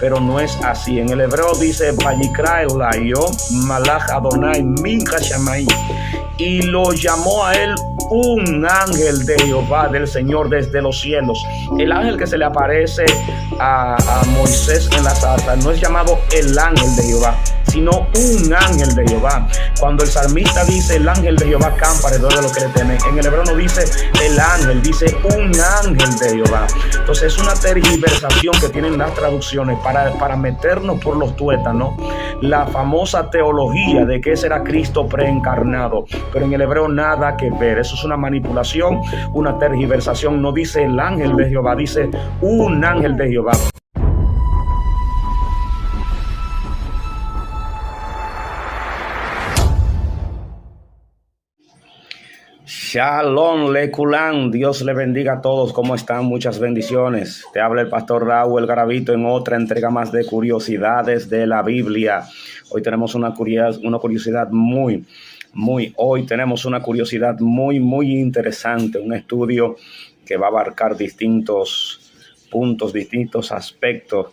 pero no es así. En el hebreo dice Vayikra Elayo Malach Adonai Min Hashamay, y lo llamó a él un ángel de Jehová, del Señor, desde los cielos. El ángel que se le aparece a Moisés en la zarza no es llamado el ángel de Jehová, sino un ángel de Jehová. Cuando el salmista dice el ángel de Jehová campa alrededor de lo que le temen, en el hebreo no dice el ángel, dice un ángel de Jehová. Entonces es una tergiversación que tienen las traducciones para meternos por los tuétanos la famosa teología de que ese era Cristo preencarnado, pero en el hebreo nada que ver. Eso es una manipulación, una tergiversación. No dice el ángel de Jehová, dice un ángel de Jehová. Shalom Lekulan, Dios le bendiga a todos. ¿Cómo están? Muchas bendiciones. Te habla el pastor Raúl El Garavito en otra entrega más de curiosidades de la Biblia. Hoy tenemos una curiosidad muy interesante, un estudio que va a abarcar distintos puntos, distintos aspectos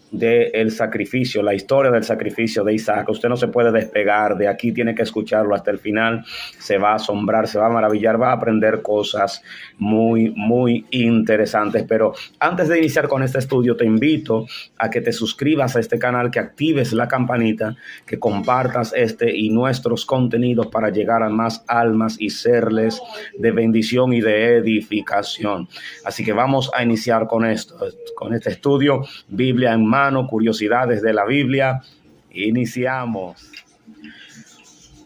del sacrificio, la historia del sacrificio de Isaac. Usted no se puede despegar de aquí, tiene que escucharlo hasta el final. Se va a asombrar, se va a maravillar, va a aprender cosas muy interesantes. Pero antes de iniciar con este estudio, te invito a que te suscribas a este canal, que actives la campanita, que compartas este y nuestros contenidos para llegar a más almas y serles de bendición y de edificación. Así que vamos a iniciar con este estudio, Biblia en mano, curiosidades de la Biblia. Iniciamos.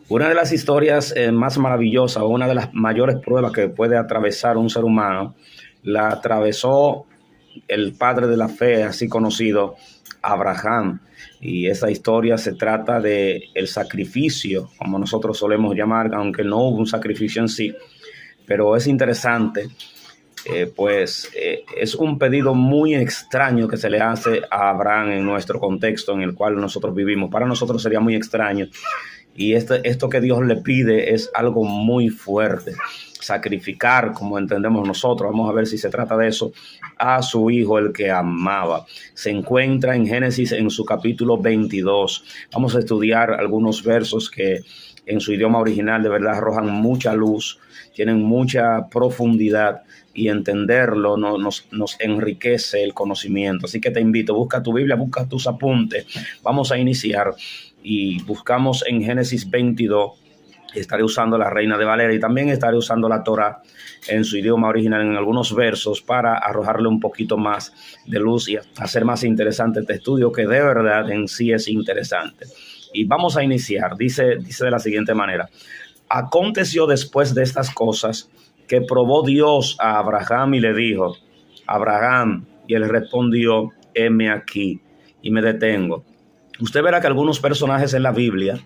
Una de las historias más maravillosas, o una de las mayores pruebas que puede atravesar un ser humano, la atravesó el padre de la fe, así conocido, Abraham. Y esa historia se trata de el sacrificio, como nosotros solemos llamar, aunque no hubo un sacrificio en sí, pero es interesante. Es un pedido muy extraño que se le hace a Abraham en nuestro contexto en el cual nosotros vivimos. Para nosotros sería muy extraño, y esto que Dios le pide es algo muy fuerte: sacrificar, como entendemos nosotros, vamos a ver si se trata de eso, a su hijo, el que amaba. Se encuentra en Génesis en su capítulo 22. Vamos a estudiar algunos versos que en su idioma original de verdad arrojan mucha luz, tienen mucha profundidad, y entenderlo nos enriquece el conocimiento. Así que te invito, busca tu Biblia, busca tus apuntes. Vamos a iniciar y buscamos en Génesis 22. Estaré usando la Reina de Valera y también estaré usando la Torá en su idioma original en algunos versos para arrojarle un poquito más de luz y hacer más interesante este estudio, que de verdad en sí es interesante. Y vamos a iniciar. Dice de la siguiente manera: aconteció después de estas cosas que probó Dios a Abraham y le dijo: Abraham. Y él respondió: heme aquí. Y me detengo. Usted verá que algunos personajes en la Biblia,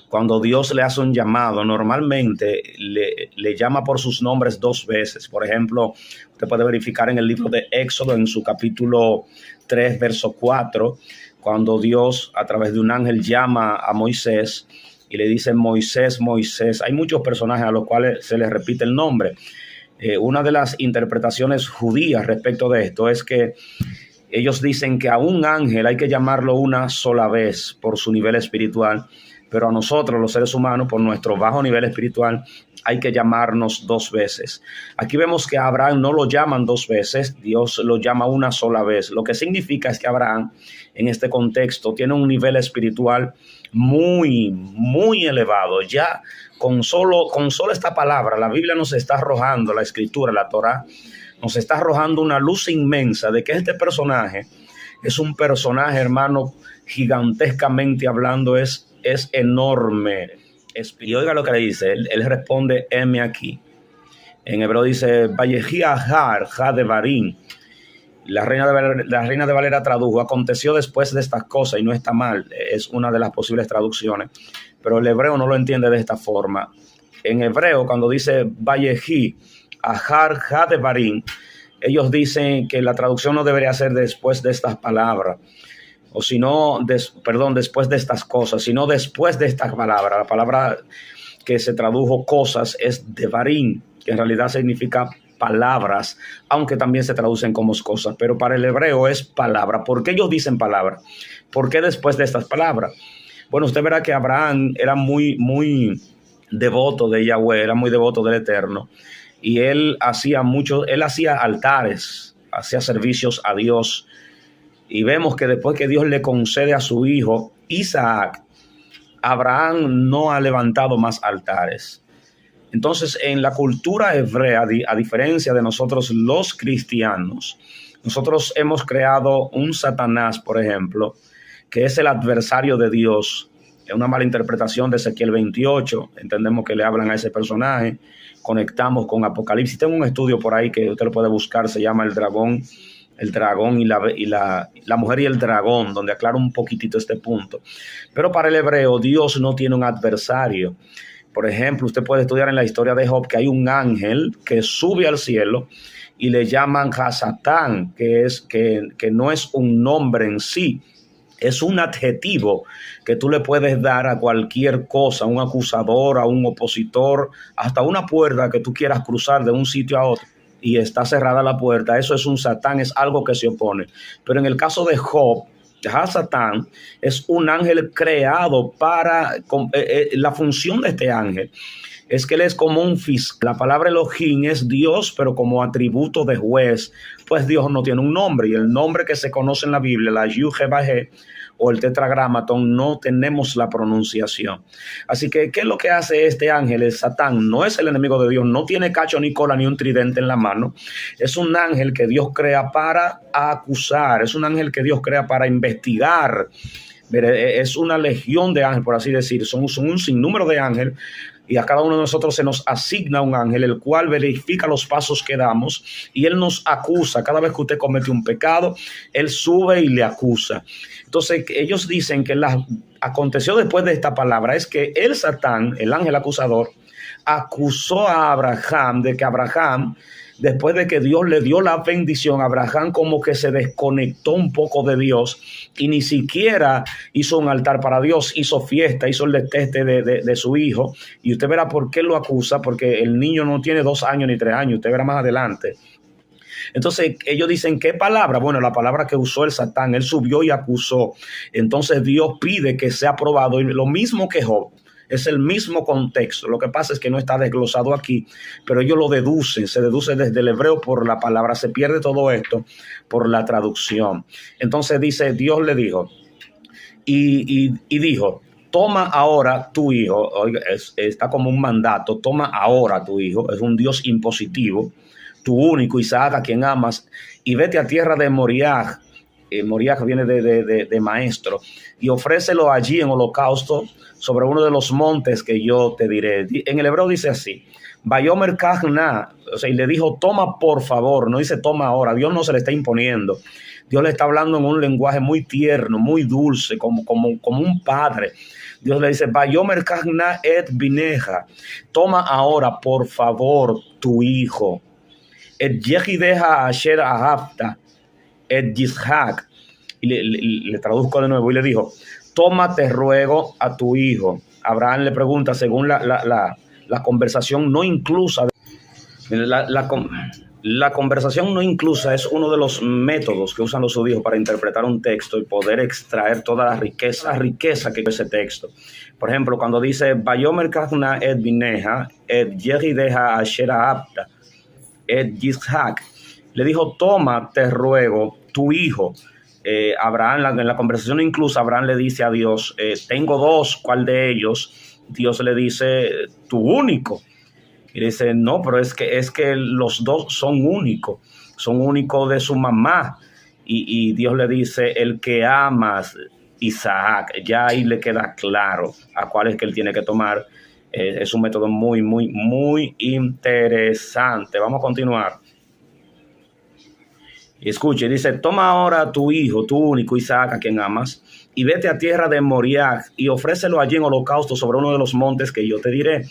cuando Dios le hace un llamado, normalmente le llama por sus nombres dos veces. Por ejemplo, usted puede verificar en el libro de Éxodo, en su capítulo 3, verso 4, cuando Dios a través de un ángel llama a Moisés y le dice: Moisés, Moisés. Hay muchos personajes a los cuales se les repite el nombre. Una de las interpretaciones judías respecto de esto es que ellos dicen que a un ángel hay que llamarlo una sola vez por su nivel espiritual, pero a nosotros, los seres humanos, por nuestro bajo nivel espiritual, hay que llamarnos dos veces. Aquí vemos que a Abraham no lo llaman dos veces, Dios lo llama una sola vez. Lo que significa es que Abraham, en este contexto, tiene un nivel espiritual muy elevado. Ya con solo esta palabra, la Biblia nos está arrojando, la Escritura, la Torá, nos está arrojando una luz inmensa de que este personaje es un personaje, hermano, gigantescamente hablando, es enorme. Y oiga lo que le dice, él responde: heme aquí. En hebreo dice: Vayehi Ahar, ha de Barín. La Reina de Valera tradujo: aconteció después de estas cosas, y no está mal, es una de las posibles traducciones, pero el hebreo no lo entiende de esta forma. En hebreo, cuando dice Vayehi Ahar, ha de Barín, ellos dicen que la traducción no debería ser después de estas palabras, o si no, después de estas cosas, sino después de estas palabras. La palabra que se tradujo cosas es devarim, que en realidad significa palabras, aunque también se traducen como cosas, pero para el hebreo es palabra. ¿Por qué ellos dicen palabra? ¿Por qué después de estas palabras? Bueno, usted verá que Abraham era muy devoto de Yahweh, era muy devoto del Eterno, y él hacía altares, hacía servicios a Dios, y vemos que después que Dios le concede a su hijo Isaac, Abraham no ha levantado más altares. Entonces, en la cultura hebrea, a diferencia de nosotros los cristianos, nosotros hemos creado un Satanás, por ejemplo, que es el adversario de Dios. Es una mala interpretación de Ezequiel 28. Entendemos que le hablan a ese personaje. Conectamos con Apocalipsis. Tengo un estudio por ahí que usted lo puede buscar. Se llama El dragón y la mujer y el dragón, donde aclaro un poquitito este punto. Pero para el hebreo, Dios no tiene un adversario. Por ejemplo, usted puede estudiar en la historia de Job que hay un ángel que sube al cielo y le llaman Hasatán, que no es un nombre en sí, es un adjetivo que tú le puedes dar a cualquier cosa, a un acusador, a un opositor, hasta una puerta que tú quieras cruzar de un sitio a otro y está cerrada la puerta. Eso es un Satán, es algo que se opone. Pero en el caso de Job, Hasatán es un ángel creado para la función de este ángel es que él es como un fiscal. La palabra Elohim es Dios, pero como atributo de juez, pues Dios no tiene un nombre, y el nombre que se conoce en la Biblia, la Yud-He-Vah-He o el tetragramatón, no tenemos la pronunciación. Así que, ¿qué es lo que hace este ángel? El Satán no es el enemigo de Dios, no tiene cacho ni cola ni un tridente en la mano. Es un ángel que Dios crea para acusar, es un ángel que Dios crea para investigar. Mire, es una legión de ángeles, por así decir, son un sinnúmero de ángeles, y a cada uno de nosotros se nos asigna un ángel, el cual verifica los pasos que damos, y él nos acusa. Cada vez que usted comete un pecado, él sube y le acusa. Entonces, ellos dicen que aconteció después de esta palabra, es que el Satán, el ángel acusador, acusó a Abraham de que Abraham, después de que Dios le dio la bendición, Abraham como que se desconectó un poco de Dios y ni siquiera hizo un altar para Dios, hizo fiesta, hizo el destete de su hijo. Y usted verá por qué lo acusa, porque el niño no tiene 2 años ni 3 años, usted verá más adelante. Entonces ellos dicen, ¿qué palabra? Bueno, la palabra que usó el Satán, él subió y acusó. Entonces Dios pide que sea aprobado, y lo mismo que Job. Es el mismo contexto. Lo que pasa es que no está desglosado aquí, pero ellos lo deducen, se deduce desde el hebreo por la palabra, se pierde todo esto por la traducción. Entonces dice, Dios le dijo, y dijo, toma ahora tu hijo. Oiga, está como un mandato, toma ahora tu hijo, es un Dios impositivo, tu único Isaac, a quien amas, y vete a tierra de Moriah. Moriah viene de maestro, y ofrécelo allí en holocausto sobre uno de los montes que yo te diré. En el hebreo dice así, Vayomer Kachna, o sea, y le dijo, toma por favor, no dice toma ahora. Dios no se le está imponiendo, Dios le está hablando en un lenguaje muy tierno, muy dulce, como un padre. Dios le dice, Vayomer Kachna et bineja, toma ahora por favor tu hijo, et yehideja asher ahavta, et Yitzhak. Y le traduzco de nuevo y le dijo, toma, te ruego, a tu hijo. Abraham le pregunta, según la conversación no inclusa. La conversación no inclusa es uno de los métodos que usan los judíos para interpretar un texto y poder extraer toda la riqueza que es ese texto. Por ejemplo, cuando dice, Vayomer Kachna et bineja, et yehideja asher ahavta, et Yitzhak, le dijo, toma, te ruego, tu hijo. Abraham, en la conversación incluso, Abraham le dice a Dios, tengo 2, ¿cuál de ellos? Dios le dice, tu único. Y dice, no, pero es que los 2 son únicos de su mamá. Y Dios le dice, el que amas, Isaac. Ya ahí le queda claro a cuál es que él tiene que tomar. Es un método muy, muy, muy interesante. Vamos a continuar. Y escuche, dice, toma ahora a tu hijo, tu único Isaac, a quien amas, y vete a tierra de Moriah y ofrécelo allí en holocausto sobre uno de los montes que yo te diré.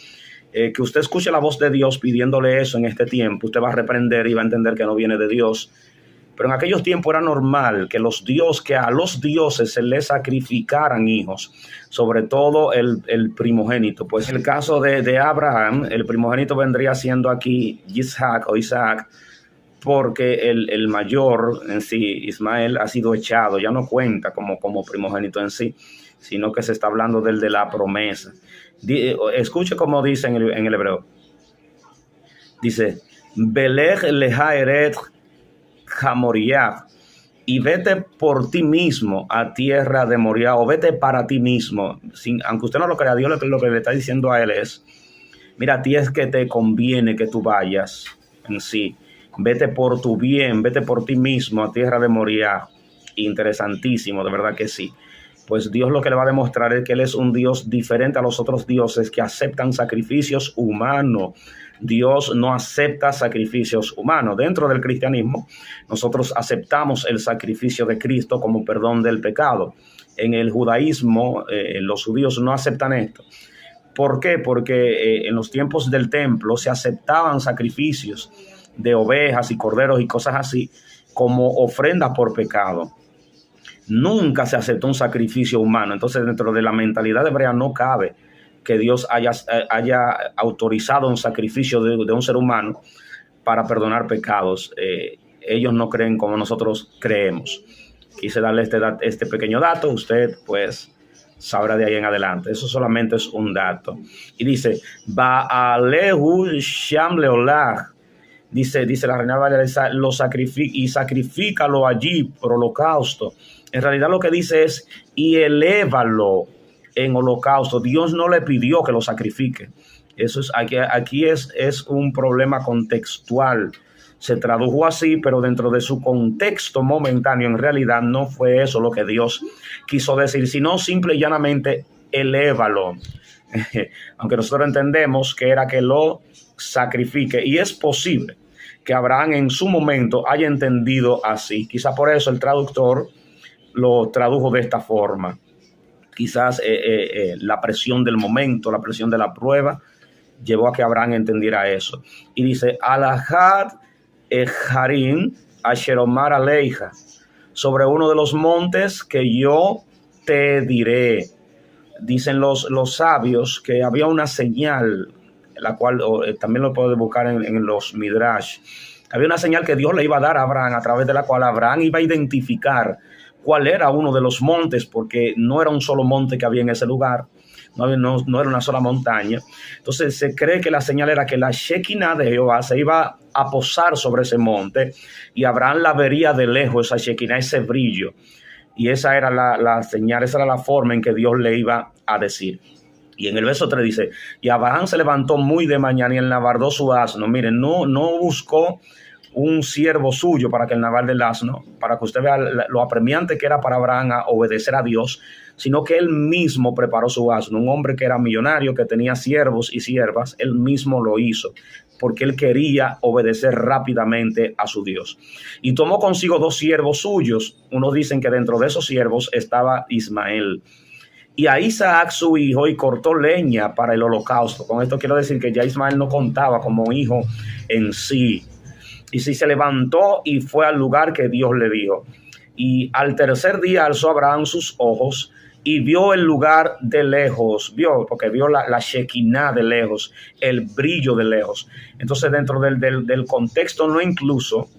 Que usted escuche la voz de Dios pidiéndole eso en este tiempo, usted va a reprender y va a entender que no viene de Dios. Pero en aquellos tiempos era normal que a los dioses se les sacrificaran hijos, sobre todo el primogénito. Pues en el caso de Abraham, el primogénito vendría siendo aquí Isaac o Isaac, porque el mayor en sí, Ismael, ha sido echado, ya no cuenta como primogénito en sí, sino que se está hablando del de la promesa. Escuche cómo dice en el hebreo. Dice, Belej leha eret Jamoriah, y vete por ti mismo a tierra de Moriah, o vete para ti mismo. Aunque usted no lo crea, Dios lo que le está diciendo a él es, mira, a ti es que te conviene que tú vayas en sí. Vete por tu bien, vete por ti mismo a tierra de Moriah. Interesantísimo, de verdad que sí. Pues Dios lo que le va a demostrar es que Él es un Dios diferente a los otros dioses que aceptan sacrificios humanos. Dios no acepta sacrificios humanos. Dentro del cristianismo, nosotros aceptamos el sacrificio de Cristo como perdón del pecado. En el judaísmo, los judíos no aceptan esto. ¿Por qué? Porque en los tiempos del templo se aceptaban sacrificios de ovejas y corderos y cosas así como ofrenda por pecado. Nunca se aceptó un sacrificio humano. Entonces, dentro de la mentalidad hebrea no cabe que Dios haya autorizado un sacrificio de un ser humano para perdonar pecados. Ellos no creen como nosotros creemos. Quise darle este pequeño dato. Usted, pues, sabrá de ahí en adelante. Eso solamente es un dato. Y dice, Ba'alehu Sham Leolah. Dice la Reina Valera, y sacrifícalo allí por holocausto. En realidad lo que dice es, y elévalo en holocausto. Dios no le pidió que lo sacrifique. Eso es, aquí es un problema contextual. Se tradujo así, pero dentro de su contexto momentáneo, en realidad no fue eso lo que Dios quiso decir, sino simple y llanamente, elévalo. Aunque nosotros entendemos que era que lo sacrifique, y es posible que Abraham en su momento haya entendido así. Quizá por eso el traductor lo tradujo de esta forma. Quizás la presión del momento, la presión de la prueba, llevó a que Abraham entendiera eso. Y dice, Alahad Harim Asheromar Aleija, sobre uno de los montes que yo te diré. Dicen los sabios que había una señal, la cual también lo puedes buscar en los Midrash. Había una señal que Dios le iba a dar a Abraham, a través de la cual Abraham iba a identificar cuál era uno de los montes, porque no era un solo monte que había en ese lugar, no era una sola montaña. Entonces se cree que la señal era que la Shekinah de Jehová se iba a posar sobre ese monte y Abraham la vería de lejos, esa Shekinah, ese brillo. Y esa era la señal, esa era la forma en que Dios le iba a decir. Y en el verso 3 dice, y Abraham se levantó muy de mañana y enlavardó su asno. Miren, no buscó un siervo suyo para que el naval del asno, para que usted vea lo apremiante que era para Abraham a obedecer a Dios, sino que él mismo preparó su asno. Un hombre que era millonario, que tenía siervos y siervas, él mismo lo hizo, porque él quería obedecer rápidamente a su Dios. Y tomó consigo 2 siervos suyos. Unos dicen que dentro de esos siervos estaba Ismael. Y a Isaac su hijo, y cortó leña para el holocausto. Con esto quiero decir que ya Ismael no contaba como hijo en sí. Y sí se levantó y fue al lugar que Dios le dijo. Y al tercer día alzó Abraham sus ojos y vio el lugar de lejos. Porque vio la Shekinah de lejos, el brillo de lejos. Entonces, dentro del contexto no incluso,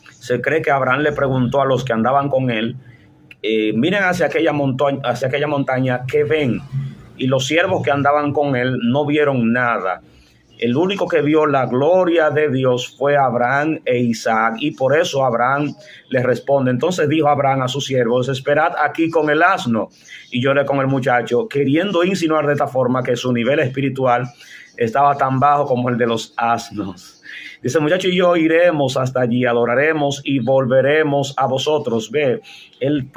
se cree que Abraham le preguntó a los que andaban con él, miren hacia aquella montaña, ¿qué ven? Y los siervos que andaban con él no vieron nada. El único que vio la gloria de Dios fue Abraham e Isaac, y por eso Abraham le responde. Entonces dijo Abraham a sus siervos, esperad aquí con el asno, y yo le con el muchacho, queriendo insinuar de esta forma que su nivel espiritual estaba tan bajo como el de los asnos. Dice el muchacho, y yo iremos hasta allí, adoraremos y volveremos a vosotros. Ve, él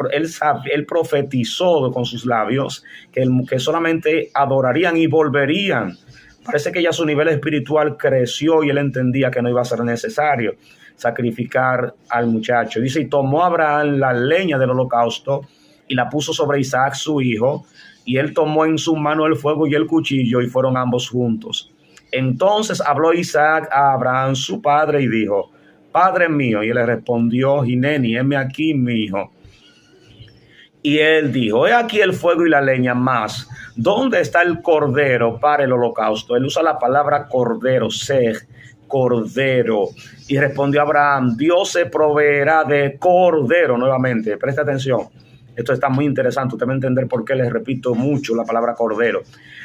profetizó con sus labios que solamente adorarían y volverían. Parece que ya su nivel espiritual creció y él entendía que no iba a ser necesario sacrificar al muchacho. Dice, y tomó Abraham la leña del holocausto y la puso sobre Isaac su hijo, y él tomó en su mano el fuego y el cuchillo, y fueron ambos juntos. Entonces habló Isaac a Abraham su padre y dijo, padre mío. Y él le respondió, Hineni, heme aquí, mi hijo. Y él dijo, he aquí el fuego y la leña, más ¿dónde está el cordero para el holocausto? Él usa la palabra cordero, sej, cordero. Y respondió Abraham, Dios se proveerá de cordero. Nuevamente, presta atención, esto está muy interesante, usted va a entender por qué les repito mucho la palabra cordero.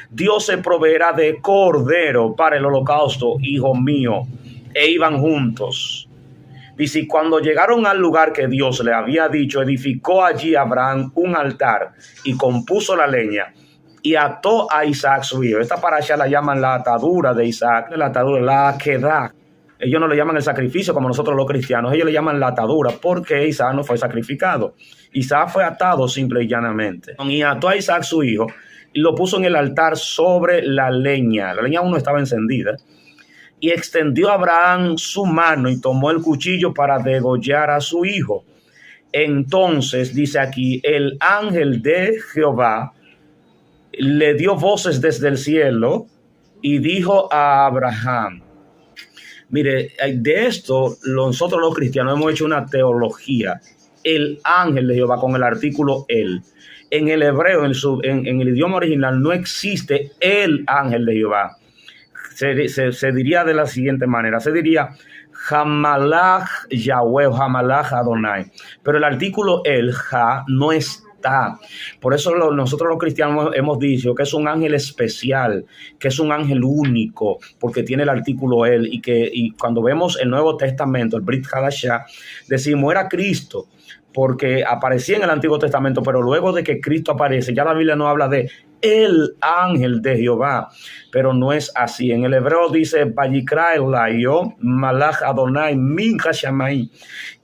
Dios se proveerá de cordero para el holocausto, hijo mío. E iban juntos. Dice, cuando llegaron al lugar que Dios le había dicho, edificó allí Abraham un altar y compuso la leña y ató a Isaac su hijo. Esta parasha la llaman la atadura de Isaac, la atadura, la aquedad. Ellos no le llaman el sacrificio como nosotros los cristianos, ellos le llaman la atadura porque Isaac no fue sacrificado. Isaac fue atado simple y llanamente. Y ató a Isaac su hijo y lo puso en el altar sobre la leña. La leña aún no estaba encendida. Y extendió Abraham su mano y tomó el cuchillo para degollar a su hijo. Entonces, dice aquí, el ángel de Jehová le dio voces desde el cielo y dijo a Abraham, mire, de esto nosotros los cristianos hemos hecho una teología. El ángel de Jehová con el artículo el. En el hebreo, en el idioma original, no existe el ángel de Jehová. Se diría de la siguiente manera, se diría Hamalach Yahweh, Hamalach Adonai, pero el artículo el ja no está. Por eso nosotros los cristianos hemos dicho que es un ángel especial, que es un ángel único, porque tiene el artículo el, y cuando vemos el Nuevo Testamento, el Brit Hadashah, decimos era Cristo, porque aparecía en el Antiguo Testamento, pero luego de que Cristo aparece, ya la Biblia no habla de el ángel de Jehová, pero no es así. En el hebreo dice, Vayikra Elayo, Malach Adonai, Min Hashamai,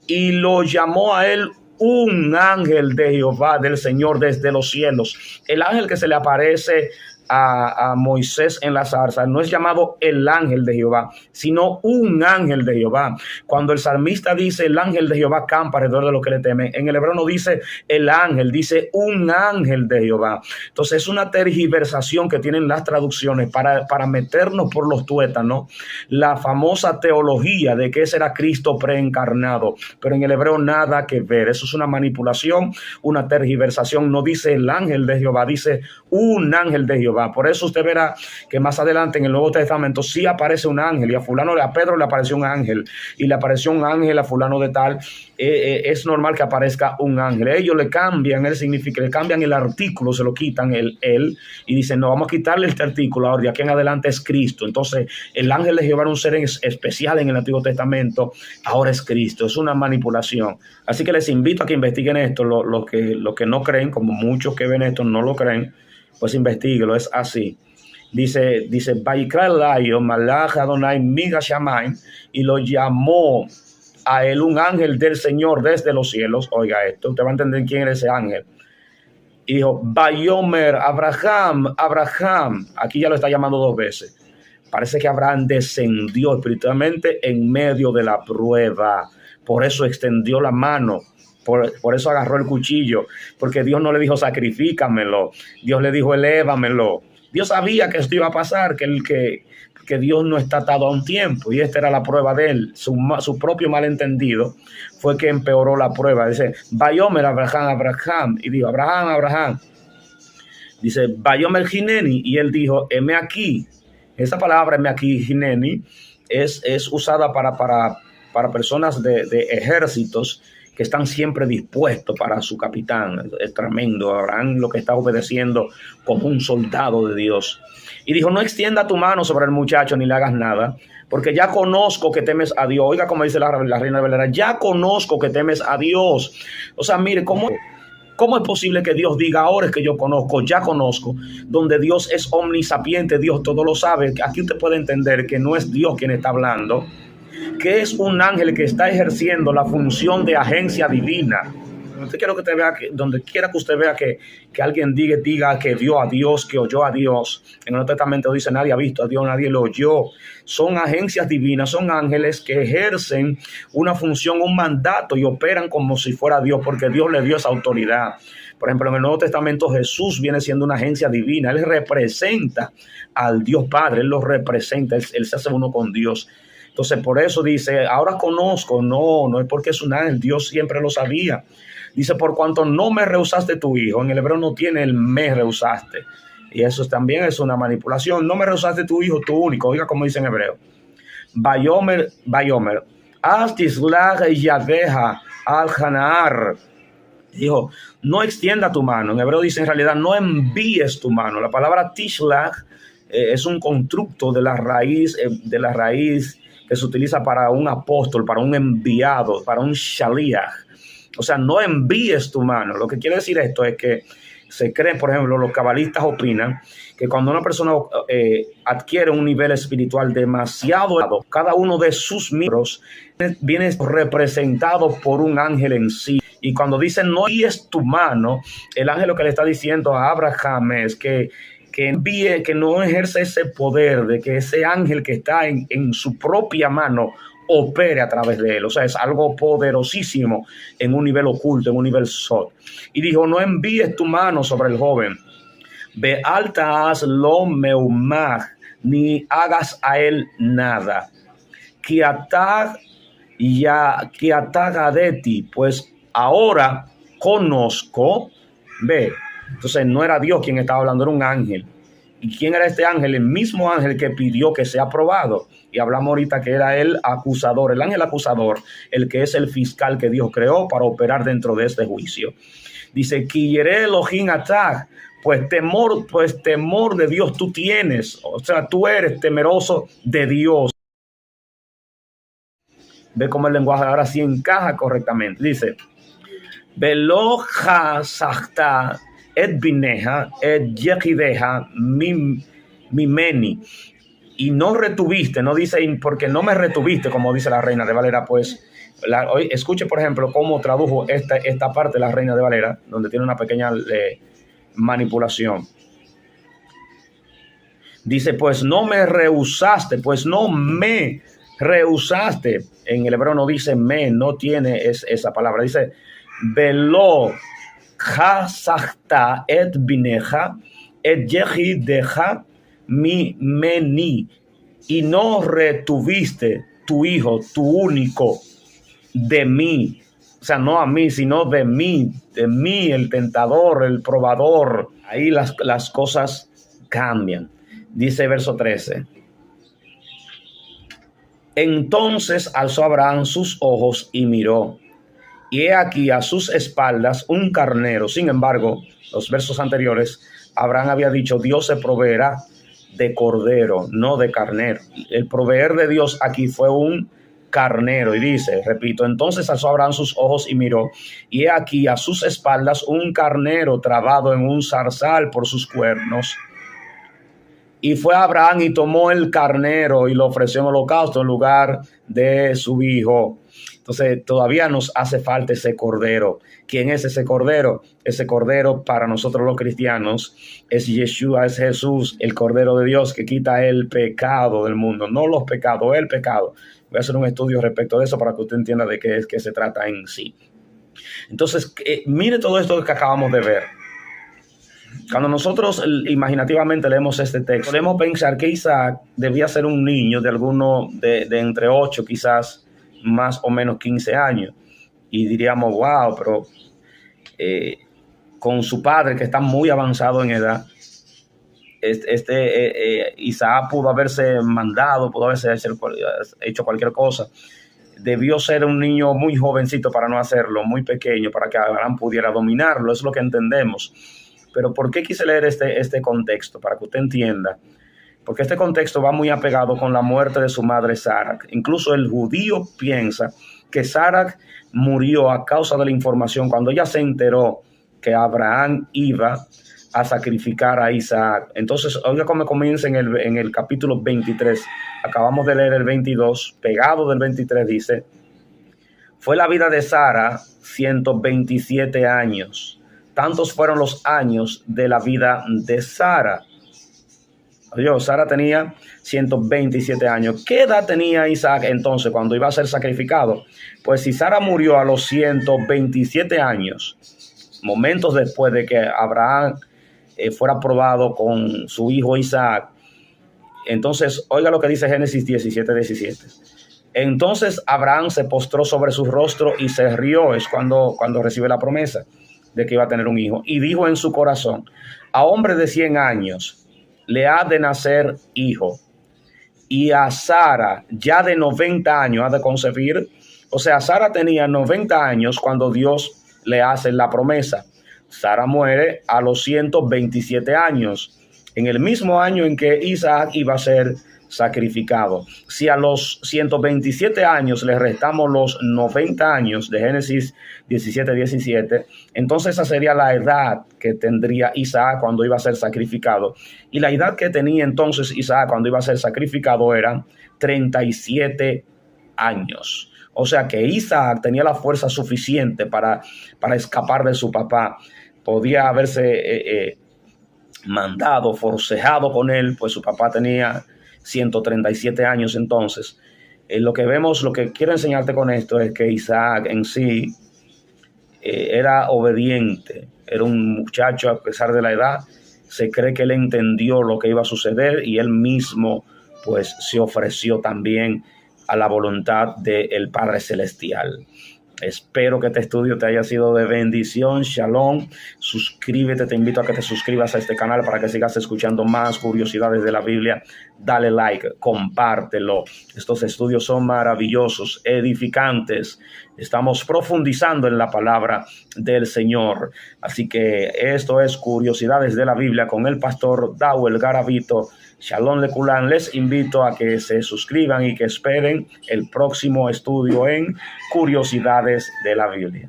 y lo llamó a él un ángel de Jehová, del Señor desde los cielos. El ángel que se le aparece a Moisés en la zarza no es llamado el ángel de Jehová, sino un ángel de Jehová. Cuando el salmista dice el ángel de Jehová campa alrededor de los que le temen, en el hebreo no dice el ángel, dice un ángel de Jehová. Entonces es una tergiversación que tienen las traducciones para meternos por los tuétanos la famosa teología de que ese era Cristo preencarnado, pero en el hebreo nada que ver. Eso es una manipulación, una tergiversación. No dice el ángel de Jehová, dice un ángel de Jehová. Por eso usted verá que más adelante en el Nuevo Testamento sí aparece un ángel, y a Pedro le apareció un ángel, y le apareció un ángel a fulano de tal. Es normal que aparezca un ángel. Ellos le cambian el significado, le cambian el artículo, se lo quitan el y dicen, no, vamos a quitarle este artículo, ahora de aquí en adelante es Cristo. Entonces el ángel de Jehová era un ser especial en el Antiguo Testamento, ahora es Cristo. Es una manipulación. Así que les invito a que investiguen esto. Los que no creen, como muchos que ven esto no lo creen, pues investiguelo, es así. Dice, Vayikra Elayo, Malach Adonai, Min Hashamai, y lo llamó a él un ángel del Señor desde los cielos. Oiga esto, usted va a entender quién era ese ángel. Y dijo, Vayomer, Abraham, Abraham. Aquí ya lo está llamando dos veces. Parece que Abraham descendió espiritualmente en medio de la prueba. Por eso extendió la mano. Por eso agarró el cuchillo, porque Dios no le dijo sacrifícamelo, Dios le dijo elévamelo. Dios sabía que esto iba a pasar, que Dios no está atado a un tiempo, y esta era la prueba de él. Su propio malentendido fue que empeoró la prueba. Dice, Vayomer Abraham, Abraham, y dijo, Abraham, Abraham. Dice, Vayomer Hineni, y él dijo, heme aquí. Esa palabra, heme aquí, Hineni, es usada para personas de ejércitos que están siempre dispuestos para su capitán. Es tremendo. Abraham lo que está obedeciendo como un soldado de Dios. Y dijo, no extienda tu mano sobre el muchacho ni le hagas nada, porque ya conozco que temes a Dios. Oiga como dice la Reina Valera, ya conozco que temes a Dios. O sea, mire, ¿cómo es posible que Dios diga, ahora es que yo conozco, ya conozco? Donde Dios es omnisapiente, Dios todo lo sabe. Aquí usted puede entender que no es Dios quien está hablando, que es un ángel que está ejerciendo la función de agencia divina. Donde quiera que usted vea que alguien diga que vio a Dios, que oyó a Dios, en el Nuevo Testamento dice, nadie ha visto a Dios, nadie lo oyó. Son agencias divinas, son ángeles que ejercen una función, un mandato, y operan como si fuera Dios, porque Dios le dio esa autoridad. Por ejemplo, en el Nuevo Testamento Jesús viene siendo una agencia divina. Él representa al Dios Padre, Él lo representa, Él se hace uno con Dios. Entonces, por eso dice, ahora conozco, no es porque es un ángel, Dios siempre lo sabía. Dice, por cuanto no me rehusaste tu hijo, en el hebreo no tiene el me rehusaste. Y eso también es una manipulación. No me rehusaste tu hijo, tu único. Oiga como dice en hebreo. Bayomer, az tislach yadeja al Hanaar. Dijo, no extienda tu mano. En hebreo dice en realidad, no envíes tu mano. La palabra tishlach es un constructo de la raíz que se utiliza para un apóstol, para un enviado, para un shaliach. O sea, no envíes tu mano. Lo que quiere decir esto es que se cree, por ejemplo, los cabalistas opinan que cuando una persona adquiere un nivel espiritual demasiado elevado, cada uno de sus miembros viene representado por un ángel en sí. Y cuando dicen no envíes tu mano, el ángel lo que le está diciendo a Abraham es que envíe, que no ejerce ese poder, de que ese ángel que está en su propia mano opere a través de él. O sea, es algo poderosísimo en un nivel oculto, en un nivel sot. Y dijo, no envíes tu mano sobre el joven. Ve altas lo meumag, ni hagas a él nada. Kiatag de ti, pues ahora conozco. Ve, entonces no era Dios quien estaba hablando, era un ángel. ¿Y quién era este ángel? El mismo ángel que pidió que sea aprobado. Y hablamos ahorita que era el acusador, el ángel acusador, el que es el fiscal que Dios creó para operar dentro de este juicio. Dice, Kiyere Elohim atah, pues temor de Dios tú tienes. O sea, tú eres temeroso de Dios. Ve cómo el lenguaje ahora sí encaja correctamente. Dice, Velo hasachta et bineja et yehideja mimeni. Y no retuviste, no dice porque no me retuviste, como dice la Reina de Valera, pues escuche por ejemplo cómo tradujo esta parte de la Reina de Valera, donde tiene una pequeña manipulación. Dice, pues no me rehusaste, pues no me rehusaste. En el hebreo no dice me, no tiene esa palabra, dice velo hasachta et bineja et yehideja mi meni, y no retuviste tu hijo, tu único, de mí. O sea, no a mí, sino de mí, el tentador, el probador. Ahí las cosas cambian. Dice verso 13. Entonces alzó Abraham sus ojos y miró, y he aquí a sus espaldas un carnero. Sin embargo, los versos anteriores, Abraham había dicho, Dios se proveerá de cordero, no de carnero. El proveer de Dios aquí fue un carnero. Y dice, repito, entonces alzó Abraham sus ojos y miró, y he aquí a sus espaldas un carnero trabado en un zarzal por sus cuernos. Y fue Abraham y tomó el carnero y lo ofreció en holocausto en lugar de su hijo. Entonces todavía nos hace falta ese cordero. ¿Quién es ese cordero? Ese cordero para nosotros los cristianos es Yeshua, es Jesús, el cordero de Dios que quita el pecado del mundo. No los pecados, el pecado. Voy a hacer un estudio respecto de eso para que usted entienda de qué es que se trata en sí. Entonces, mire todo esto que acabamos de ver. Cuando nosotros imaginativamente leemos este texto, podemos pensar que Isaac debía ser un niño de alguno de entre 8, quizás más o menos 15 años. Y diríamos, wow, pero con su padre que está muy avanzado en edad, Isaac pudo haberse mandado, pudo haberse hecho cualquier cosa. Debió ser un niño muy jovencito para no hacerlo, muy pequeño, para que Abraham pudiera dominarlo. Eso es lo que entendemos. Pero ¿por qué quise leer este contexto? Para que usted entienda. Porque este contexto va muy apegado con la muerte de su madre Sara. Incluso el judío piensa que Sara murió a causa de la información cuando ella se enteró que Abraham iba a sacrificar a Isaac. Entonces, oiga cómo comienza en el capítulo 23. Acabamos de leer el 22. Pegado del 23 dice, fue la vida de Sara 127 años. Tantos fueron los años de la vida de Sara. Oye, Sara tenía 127 años. ¿Qué edad tenía Isaac entonces cuando iba a ser sacrificado? Pues si Sara murió a los 127 años, momentos después de que Abraham fuera probado con su hijo Isaac, entonces oiga lo que dice Génesis 17. Entonces Abraham se postró sobre su rostro y se rió. Es cuando recibe la promesa de que iba a tener un hijo. Y dijo en su corazón: a hombre de 100 años le ha de nacer hijo, y a Sara ya de 90 años ha de concebir. O sea, Sara tenía 90 años cuando Dios le hace la promesa. Sara muere a los 127 años, en el mismo año en que Isaac iba a ser sacrificado. Si a los 127 años le restamos los 90 años de Génesis 17, entonces esa sería la edad que tendría Isaac cuando iba a ser sacrificado. Y la edad que tenía entonces Isaac cuando iba a ser sacrificado eran 37 años. O sea que Isaac tenía la fuerza suficiente para escapar de su papá. Podía haberse mandado, forcejado con él, pues su papá tenía 137 años entonces. Lo que quiero enseñarte con esto es que Isaac en sí era obediente, era un muchacho a pesar de la edad. Se cree que él entendió lo que iba a suceder y él mismo pues se ofreció también a la voluntad del Padre Celestial. Espero que este estudio te haya sido de bendición. Shalom. Suscríbete, te invito a que te suscribas a este canal para que sigas escuchando más curiosidades de la Biblia. Dale like, compártelo. Estos estudios son maravillosos, edificantes. Estamos profundizando en la palabra del Señor. Así que esto es Curiosidades de la Biblia con el pastor Dawel Garavito. Shalom Leculan, les invito a que se suscriban y que esperen el próximo estudio en Curiosidades de la Biblia.